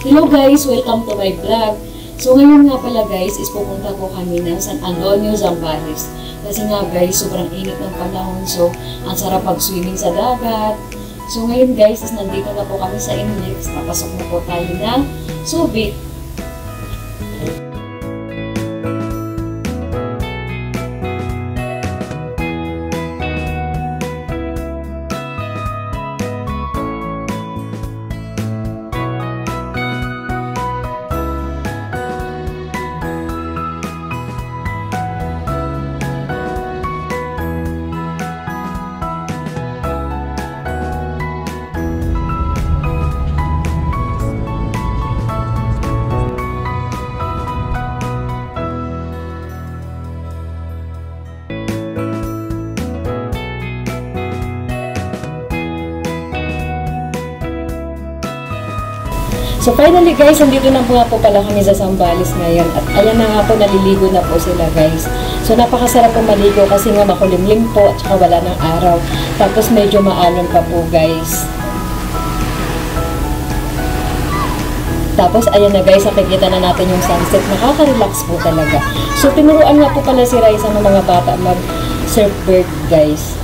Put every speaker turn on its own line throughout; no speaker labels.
Hello guys! Welcome to my vlog. So ngayon nga pala guys, is pupunta po kami ng San Antonio, Zambales. Kasi nga guys, sobrang init ng panahon. So, ang sarap pag-swimming sa dagat. So ngayon guys, is nandito na po kami sa Inlex. Napasok na po tayo ng Subic. So finally guys, nandito na po pala kami sa Zambales ngayon. At ayan na nga po, naliligo na po sila guys. So napakasarap po maligo kasi nga makulimlim po at saka wala ng araw. Tapos medyo maalon pa po guys. Tapos ayan na guys, nakikita na natin yung sunset. Nakaka-relax po talaga. So tinuruan nga po pala si Raisa ng mga bata mag-surfboard guys.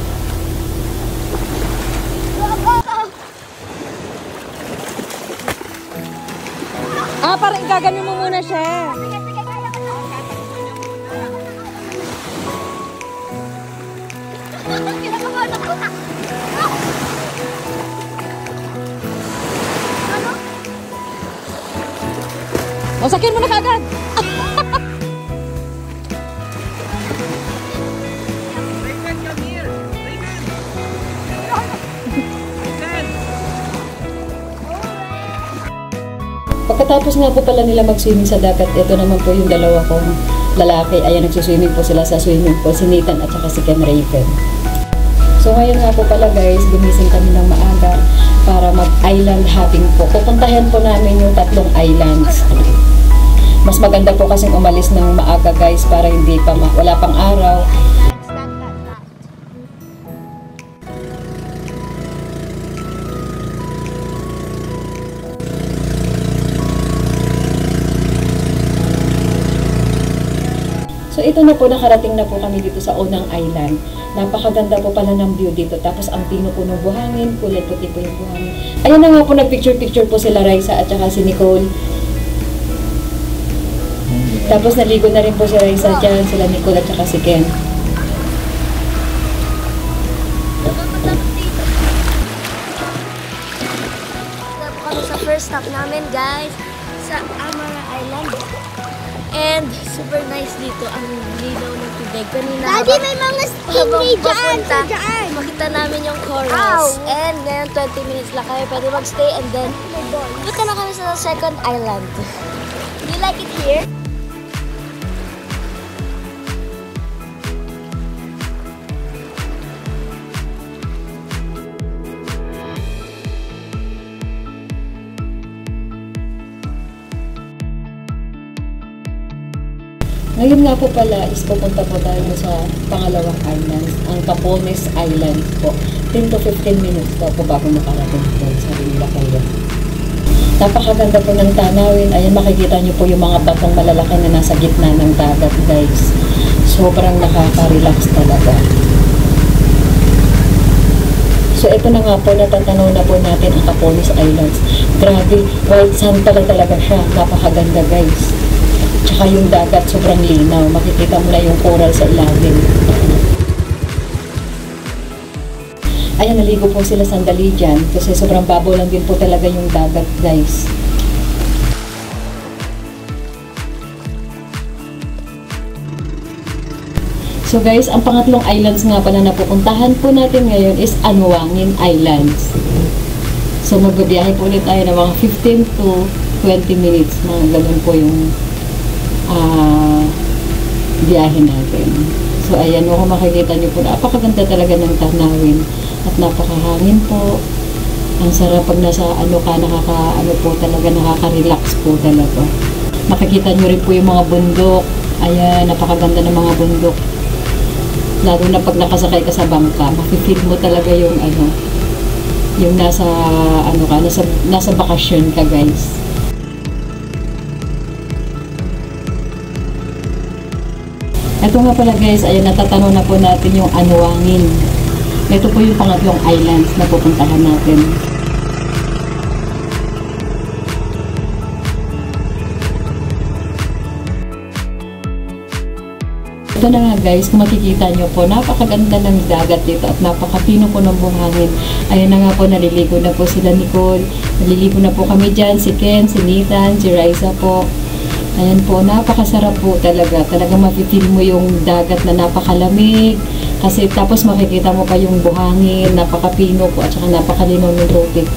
Parang gagawin mo muna siya. O, sakyan mo na kagad.
Pagkatapos nga po pala nila mag-swimming sa dagat, ito naman po yung dalawa kong lalaki. Ayan, nagsuswimming po sila sa swimming pool, si Nathan at saka si Ken Raven. So ngayon nga po pala guys, gumising kami ng maaga para mag-island hopping po. Pupuntahan po namin yung 3 islands. Mas maganda po kasing umalis ng maaga guys para hindi pa wala pang araw. So ito na po, nakarating na po kami dito sa unang island. Napakaganda po pala ng view dito. Tapos ang pinupunong buhangin, kulay puti po yung buhangin. Ayan na nga po, nag-picture-picture po sila Raisa at saka si Nicole. Tapos naligo na rin po si Raisa dyan, sila Nicole at saka si Ken.
Kami sa first stop namin guys, sa Amara Island. And super nice dito ang linaw ng tubig. Kanina
Daddy, may mga stingray dyan!
Makita namin yung corals. And then 20 minutes lang kami pwede magstay. And then punta na kami sa second island. Do you like it here?
Ngayon nga po pala is pupunta po tayo sa pangalawang island, ang Capones Island po. 10 to 15 minutes daw po bago makarating po sa Rilacaya. Napakaganda po ng tanawin. Ayan, makikita niyo po yung mga batong malalaki na nasa gitna ng dagat guys. Sobrang nakaka-relax talaga. So ito na nga po, natatanaw na po natin ang Capones Islands. Grabe, white sand pala talaga siya. Napakaganda guys. Tsaka yung dagat sobrang linaw. Makikita mo na yung coral sa ilalim. Ayan, naligo po sila sandali dyan. Kasi sobrang babaw lang din po talaga yung dagat, guys. So guys, ang pangatlong islands nga pala na pupuntahan po natin ngayon is Anuangin Islands. So magbabiyahe po ulit tayo ng mga 15 to 20 minutes. Mga ganun po yung biyahe natin. So ayan, kung makikita nyo po, napakaganda talaga ng tanawin at napakahangin po. Ang sarap pag nasa nakaka-relax po talaga. Makikita nyo rin po yung mga bundok. Ayan, napakaganda ng mga bundok. Lalo na pag nakasakay ka sa bangka, makikita mo talaga yung yung nasa ano ka, nasa bakasyon ka, guys. Ito nga pala guys, ayan, natatanaw na po natin yung Anuangin. Ito po yung pangatlong islands na pupuntahan natin. Ito na nga guys, kung makikita nyo po, napakaganda ng dagat dito at napakapino po ng buhangin. Ayan na nga po, naliligo na po sila Nicole. Naliligo na po kami dyan, si Ken, si Nathan, si Raisa po. Ayan po, napakasarap po talaga. Talagang mapipil mo yung dagat na napakalamig. Kasi tapos makikita mo pa yung buhangin, napakapino po at saka napakalinaw ng tubig.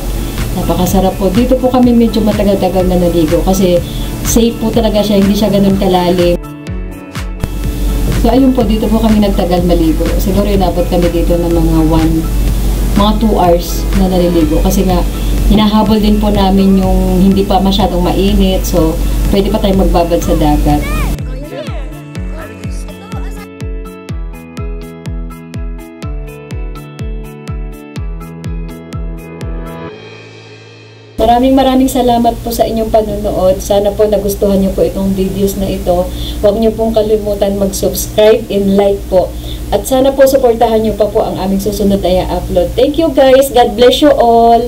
Napakasarap po. Dito po kami medyo matagal-tagal na naligo kasi safe po talaga siya, hindi siya ganun kalalim. So ayun po, dito po kami nagtagal maligo. Siguro inabot kami dito ng mga 2 hours na naliligo. Kasi nga, hinahabol din po namin yung hindi pa masyadong mainit. So, pwede pa tayong magbabad sa dagat. Maraming salamat po sa inyong panonood. Sana po nagustuhan niyo po itong videos na ito. Huwag niyo pong kalimutan mag-subscribe and like po. At sana po supportahan niyo pa po ang aming susunod na i-upload. Thank you guys. God bless you all.